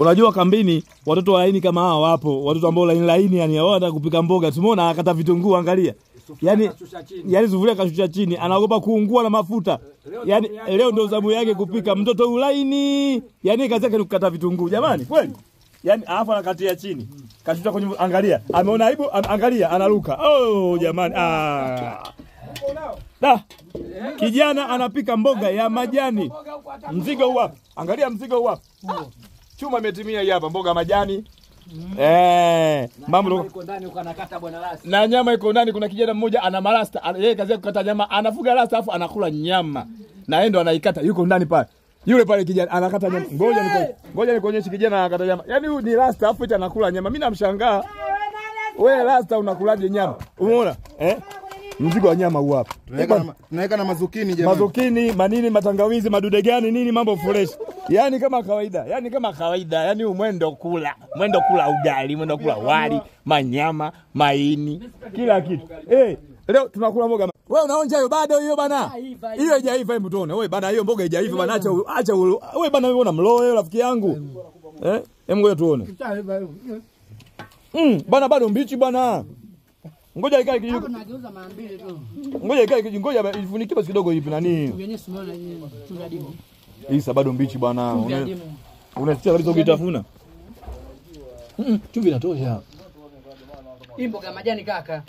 Unajua kambini watoto laini kama hawa wapo, watoto ambao laini yani wao wanataka kupika mboga. Tumeona akata vitunguu angalia. Yani sufuria kashusha chini, anaogopa kuungua na mafuta. Yani leo ndio zamu yake kupika mtoto ulaini. Yani kazi yake ni kukata vitunguu. Jamani, kweli? Yani alafu anakatia chini. Kashusha kwenye angalia. Ameona aibu, angalia analuka. Oh jamani. Da. Kijana anapika mboga ya majani. Mzigo huu hapa. Angalia mzigo huu hapa. Chuma imetimia hii hapa, mboga majani. Mambo iko ndani uko anakata bwana rasta. Na nyama iko ndani. Kuna kijana mmoja ana marasta, yeye kazi yake kukata nyama, anafuga rasta afu anakula nyama. Na yeye ndo anaikata, yuko ndani pale. Yule pale kijana anakata nyama. Ngoja nikuonyeshe kijana anakata nyama. Yaani huyu ni rasta afu eti anakula nyama. Mimi namshangaa. Wewe rasta unakulaje nyama? Umeona? Mzigo wa nyama huu hapa. Tunaweka na mazukini jamani. Mazukini, manini, matangawizi, madude gani, nini mambo fresh. Yaani kama kawaida. Yaani mwendo kula ugali, mwendo kula wali, manyama, maini, kila kitu. Leo tunakula mboga. Wewe unaonja hiyo bado hiyo bana? Hiyo haijaiva hebu tuone. Wewe bana hiyo mboga haijaiva bana, acha wewe bana wewe una mloe rafiki yangu. Hebu ngoja tuone. Bana bado mbichi bana. Ngoja ikae kijiko. Tunageuza mara 2 tu. Ngoja ikae kijiko, ngoja ifunike basi kidogo hivi nani. Yenyewe simuona yeye. Tunadimu. Hii bado mbichi bwana. Unasikia kabisa ukitafuna. Chumvi inatosha. Hii mboga majani kaka.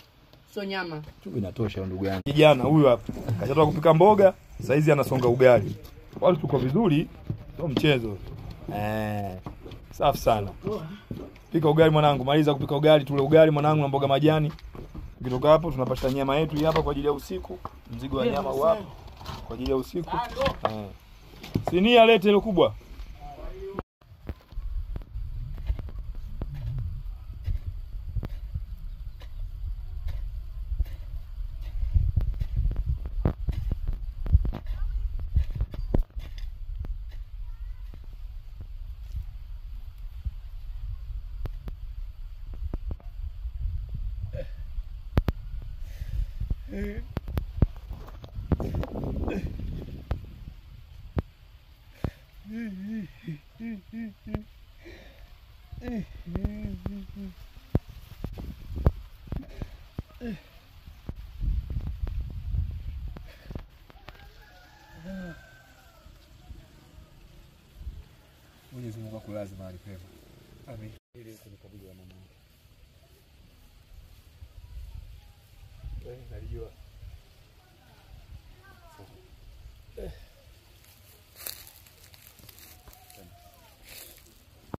Sio nyama. Chumvi inatosha ndugu yangu. Kijana huyu hapa kashatoka kupika mboga, sasa hizi anasonga ugali. Wale tuko vizuri, sio mchezo. Safi sana. Pika ugali mwanangu, maliza kupika ugali, tule ugali mwanangu na mboga majani. Ukitoka hapo tunapata nyama yetu hapa kwa ajili ya usiku. Mzigo wa nyama hapa kwa ajili ya usiku. Sinia lete ile kubwa. Mwenyezi Mungu akulaze mahali pema. Amen. Ile kunikabili wa mama. Nalijua.